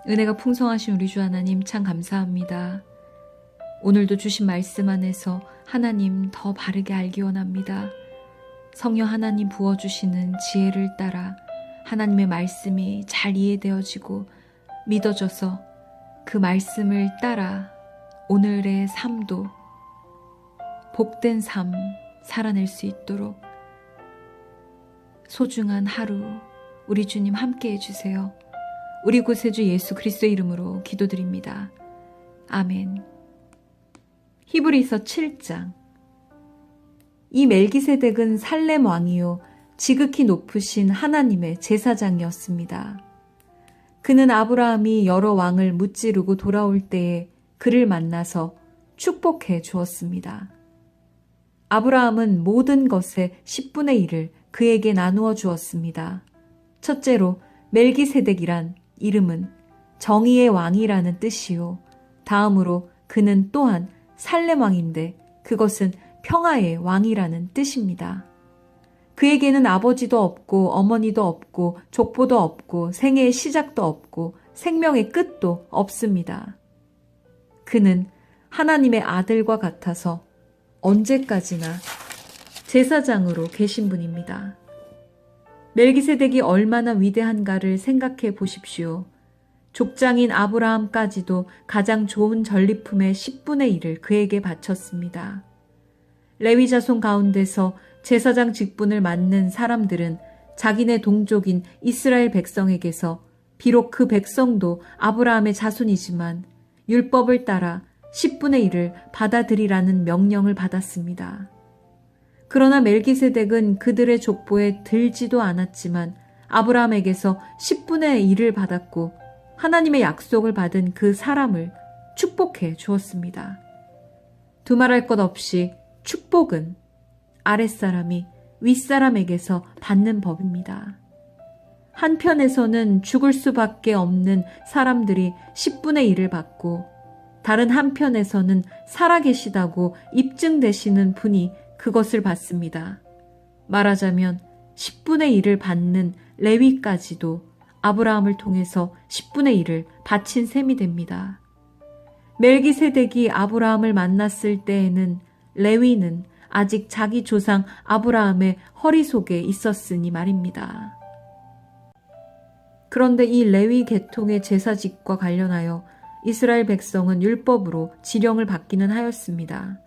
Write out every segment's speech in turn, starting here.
은혜가 풍성하신 우리 주 하나님 참 감사합니다. 오늘도 주신 말씀 안에서 하나님 더 바르게 알기 원합니다. 성령 하나님 부어주시는 지혜를 따라 하나님의 말씀이 잘 이해되어지고 믿어져서 그 말씀을 따라 오늘의 삶도 복된 삶 살아낼 수 있도록 소중한 하루 우리 주님 함께 해주세요. 우리 구세주 예수 그리스도의 이름으로 기도드립니다. 아멘. 히브리서 7장. 이 멜기세덱은 살렘 왕이요 지극히 높으신 하나님의 제사장이었습니다. 그는 아브라함이 여러 왕을 무찌르고 돌아올 때에 그를 만나서 축복해 주었습니다. 아브라함은 모든 것의 10분의 1을 그에게 나누어 주었습니다. 첫째로 멜기세덱이란 이름은 정의의 왕이라는 뜻이요. 다음으로 그는 또한 살렘 왕인데 그것은 평화의 왕이라는 뜻입니다. 그에게는 아버지도 없고 어머니도 없고 족보도 없고 생애의 시작도 없고 생명의 끝도 없습니다. 그는 하나님의 아들과 같아서 언제까지나 제사장으로 계신 분입니다. 멜기세덱이 얼마나 위대한가를 생각해 보십시오. 족장인 아브라함까지도 가장 좋은 전리품의 10분의 1을 그에게 바쳤습니다. 레위 자손 가운데서 제사장 직분을 맡는 사람들은 자기네 동족인 이스라엘 백성에게서 비록 그 백성도 아브라함의 자손이지만 율법을 따라 10분의 1을 받아들이라는 명령을 받았습니다. 그러나 멜기세덱은 그들의 족보에 들지도 않았지만 아브라함에게서 10분의 1을 받았고 하나님의 약속을 받은 그 사람을 축복해 주었습니다. 두말할 것 없이 축복은 아랫사람이 윗사람에게서 받는 법입니다. 한편에서는 죽을 수밖에 없는 사람들이 10분의 1을 받고 다른 한편에서는 살아계시다고 입증되시는 분이 그것을 받습니다. 말하자면 10분의 1을 받는 레위까지도 아브라함을 통해서 10분의 1을 바친 셈이 됩니다. 멜기세덱이 아브라함을 만났을 때에는 레위는 아직 자기 조상 아브라함의 허리 속에 있었으니 말입니다. 그런데 이 레위 계통의 제사직과 관련하여 이스라엘 백성은 율법으로 지령을 받기는 하였습니다.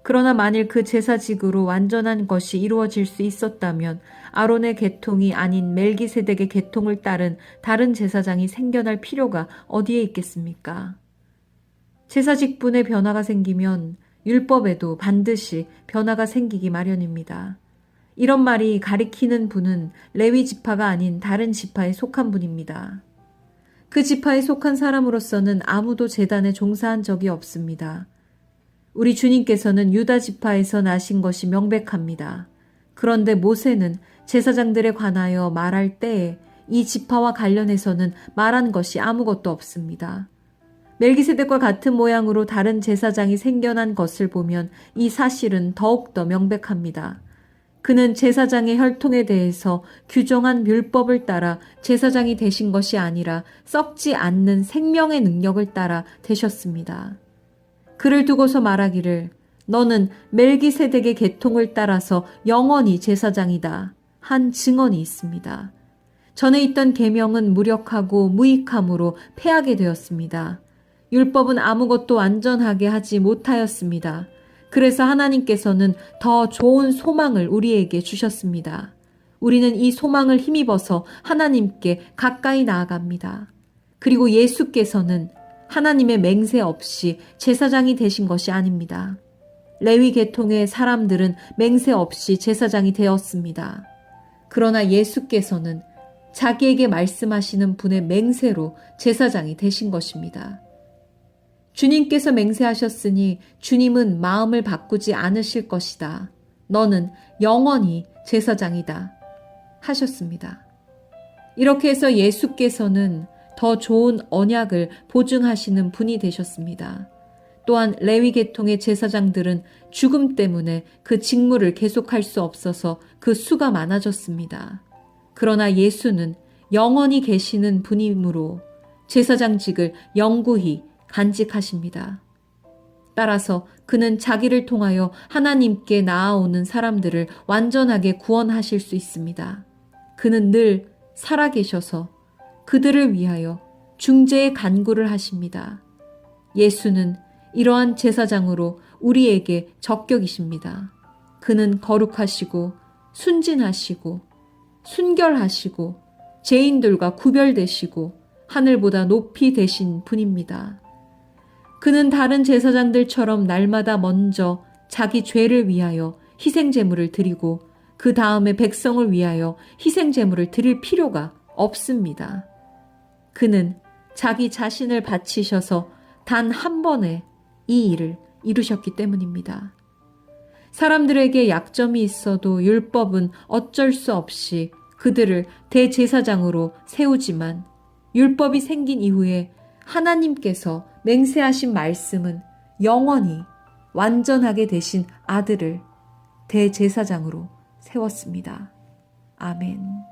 그러나 만일 그 제사직으로 완전한 것이 이루어질 수 있었다면 아론의 계통이 아닌 멜기세덱의 계통을 따른 다른 제사장이 생겨날 필요가 어디에 있겠습니까? 제사직분에 변화가 생기면 율법에도 반드시 변화가 생기기 마련입니다. 이런 말이 가리키는 분은 레위 지파가 아닌 다른 지파에 속한 분입니다. 그 지파에 속한 사람으로서는 아무도 제단에 종사한 적이 없습니다. 우리 주님께서는 유다 지파에서 나신 것이 명백합니다. 그런데 모세는 제사장들에 관하여 말할 때에 이 지파와 관련해서는 말한 것이 아무것도 없습니다. 멜기세덱과 같은 모양으로 다른 제사장이 생겨난 것을 보면 이 사실은 더욱더 명백합니다. 그는 제사장의 혈통에 대해서 규정한 율법을 따라 제사장이 되신 것이 아니라 썩지 않는 생명의 능력을 따라 되셨습니다. 그를 두고서 말하기를 너는 멜기세덱의 계통을 따라서 영원히 제사장이다 한 증언이 있습니다. 전에 있던 계명은 무력하고 무익함으로 패하게 되었습니다. 율법은 아무것도 완전하게 하지 못하였습니다. 그래서 하나님께서는 더 좋은 소망을 우리에게 주셨습니다. 우리는 이 소망을 힘입어서 하나님께 가까이 나아갑니다. 그리고 예수께서는 하나님의 맹세 없이 제사장이 되신 것이 아닙니다. 레위 계통의 사람들은 맹세 없이 제사장이 되었습니다. 그러나 예수께서는 자기에게 말씀하시는 분의 맹세로 제사장이 되신 것입니다. 주님께서 맹세하셨으니 주님은 마음을 바꾸지 않으실 것이다. 너는 영원히 제사장이다 하셨습니다. 이렇게 해서 예수께서는 더 좋은 언약을 보증하시는 분이 되셨습니다. 또한 레위 계통의 제사장들은 죽음 때문에 그 직무를 계속할 수 없어서 그 수가 많아졌습니다. 그러나 예수는 영원히 계시는 분이므로 제사장직을 영구히 간직하십니다. 따라서 그는 자기를 통하여 하나님께 나아오는 사람들을 완전하게 구원하실 수 있습니다. 그는 늘 살아계셔서 그들을 위하여 중재의 간구를 하십니다. 예수는 이러한 제사장으로 우리에게 적격이십니다. 그는 거룩하시고 순진하시고 순결하시고 죄인들과 구별되시고 하늘보다 높이 되신 분입니다. 그는 다른 제사장들처럼 날마다 먼저 자기 죄를 위하여 희생제물을 드리고 그 다음에 백성을 위하여 희생제물을 드릴 필요가 없습니다. 그는 자기 자신을 바치셔서 단 한 번에 이 일을 이루셨기 때문입니다. 사람들에게 약점이 있어도 율법은 어쩔 수 없이 그들을 대제사장으로 세우지만 율법이 생긴 이후에 하나님께서 맹세하신 말씀은 영원히 완전하게 되신 아들을 대제사장으로 세웠습니다. 아멘.